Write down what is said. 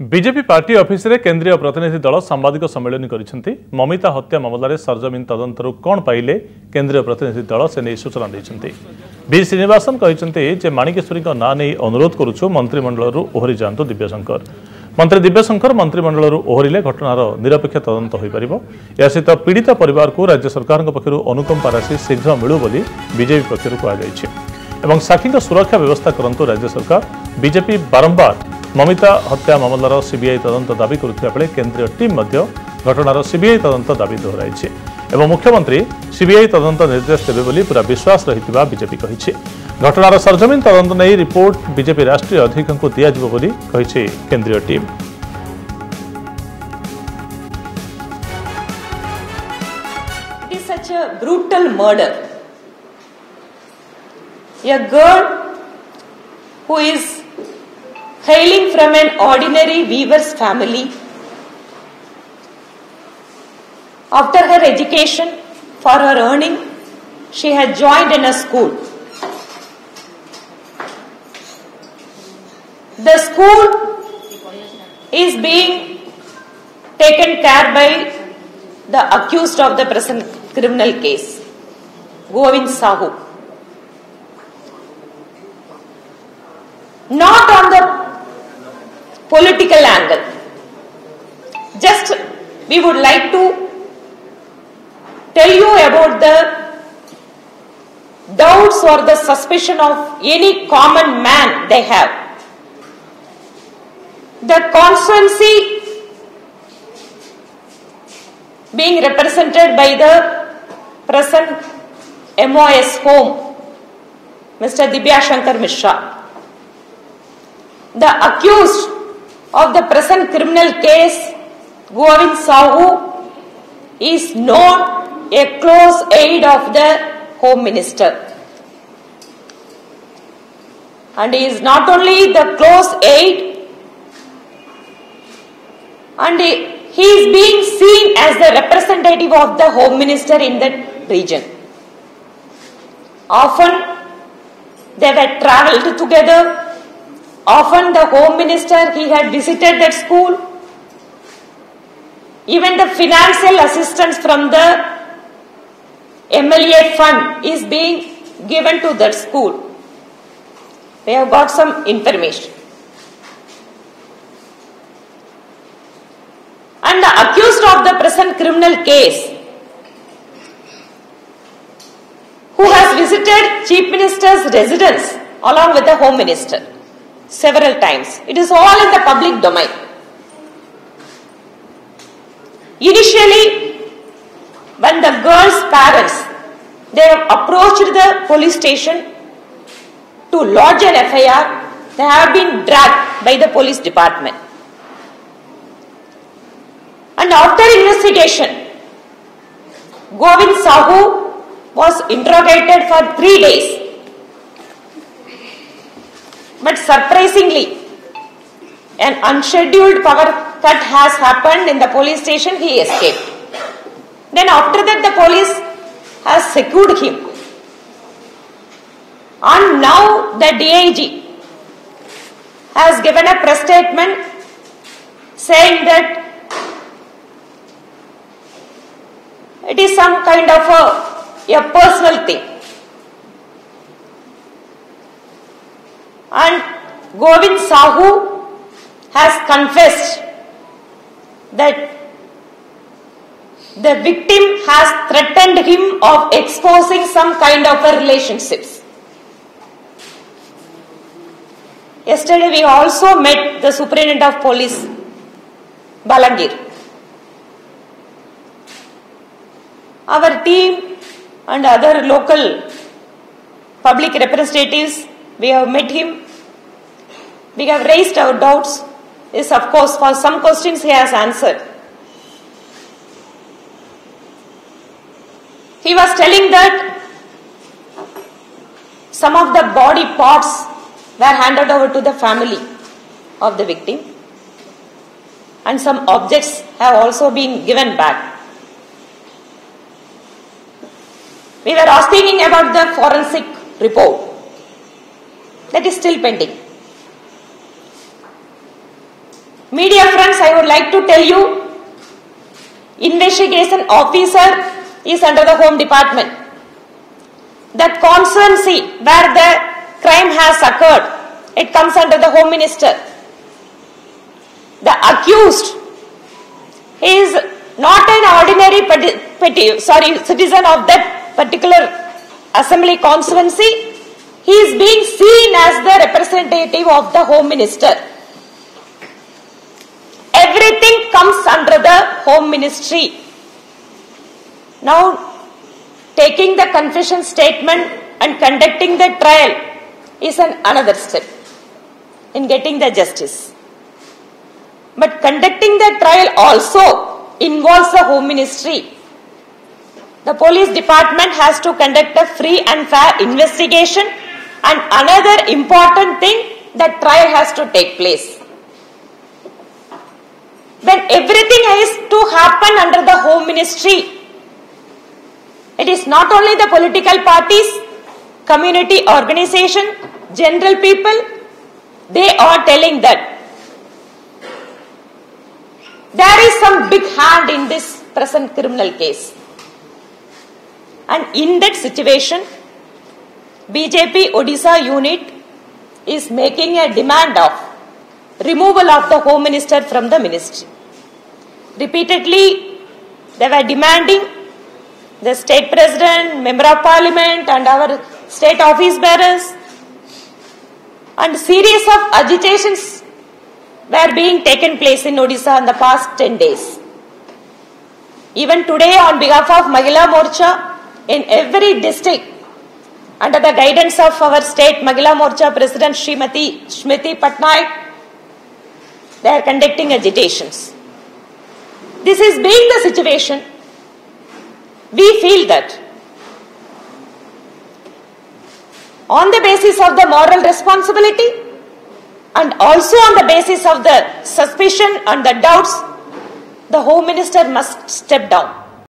BJP party office रे केंद्रीय प्रतिनिधि दल सांबादिक सम्मेलन करिसेंती। ममिता हत्या मामलें सरजमीन तदंतरु कौन पाइले केंद्रीय प्रतिनिधि दल से नहीं सूचना देइछंती। बी श्रीनिवासन कहिसेंती जे माणिकेश्वरी ना नहीं अनुरोध करुछु मंत्रिमंडल ओहरी जांतु दिव्यशंकर। मंत्री दिव्यशंकर मंत्रिमंडल ओहरिले घटनार निरपेक्ष तदंत हो पारिबो। या सहित पीड़ित परिवार को राज्य सरकार पक्षरु अनुकंपा राशि शीघ्र मिलू बोली बीजेपी पक्षरु कहुଯାଇଛି। एवं साक्षी सुरक्षा व्यवस्था करंतु राज्य सरकार। बीजेपी बारंबार ममिता हत्या मामलार सीबीआई तदंत दाबी करुथिबा बेले केंद्रीय टीम घटनार सीबीआई तदंत दाबी दोहराइछि एवं मुख्यमंत्री सीबीआई तदंत निर्देश देबे बोली पूरा विश्वास रहितिबा बीजेपी कहिछि। घटनार सरजमीन तदंत नहीं रिपोर्ट बीजेपी राष्ट्रीय अध्यक्ष को दियाजिबो बोली कहिछि केंद्रीय team. It is such a brutal murder. A girl who is hailing from an ordinary weaver's family, after her education, for her earning, she had joined in a school. The school is being taken care by the accused of the present criminal case, Govind Sahu. Not on the political angle. Just we would like to tell you about the doubts or the suspicion of any common man they have. The constituency being represented by the present MOS home, Mr. Divyashankar Mishra. The accused of the present criminal case, Govind Sahu, is not a close aide of the Home Minister. And he is not only the close aide, and he is being seen as the representative of the Home Minister in that region. Often they were travelled together. Often the Home Minister, he had visited that school. Even the financial assistance from the MLA fund is being given to that school. We have got some information. And the accused of the present criminal case, who has visited Chief Minister's residence along with the Home Minister several times. It is all in the public domain. Initially, when the girl's parents, they have approached the police station to lodge an FIR, they have been dragged by the police department. And after investigation, Govind Sahu was interrogated for 3 days. But surprisingly, an unscheduled power cut has happened in the police station. He escaped. Then after that, the police has secured him. And now the DIG has given a press statement saying that it is some kind of a personal thing. And Govind Sahu has confessed that the victim has threatened him of exposing some kind of a relationships. Yesterday we also met the Superintendent of Police, Balangir. Our team and other local public representatives, we have met him. We have raised our doubts. Yes, of course, for some questions he has answered. He was telling that some of the body parts were handed over to the family of the victim, and some objects have also been given back. We were asking about the forensic report. That is still pending. Media friends, I would like to tell you, investigation officer is under the Home Department. That constituency where the crime has occurred, it comes under the Home Minister. The accused is not an ordinary citizen of that particular assembly constituency. He is being seen as the representative of the Home Minister. Everything comes under the Home Ministry. Now, taking the confession statement and conducting the trial is another step in getting the justice. But conducting the trial also involves the Home Ministry. The police department has to conduct a free and fair investigation, and another important thing, the trial has to take place. When everything is to happen under the Home Ministry, it is not only the political parties, community organization, general people, they are telling that there is some big hand in this present criminal case. And in that situation, BJP Odisha unit is making a demand of removal of the Home Minister from the ministry. Repeatedly, they were demanding the state president, member of parliament and our state office bearers, and series of agitations were being taken place in Odisha in the past 10 days. Even today, on behalf of Mahila Morcha, in every district, under the guidance of our state Mahila Morcha President Srimati Smriti Patnaik, they are conducting agitations. This is being the situation. We feel that on the basis of the moral responsibility and also on the basis of the suspicion and the doubts, the Home Minister must step down.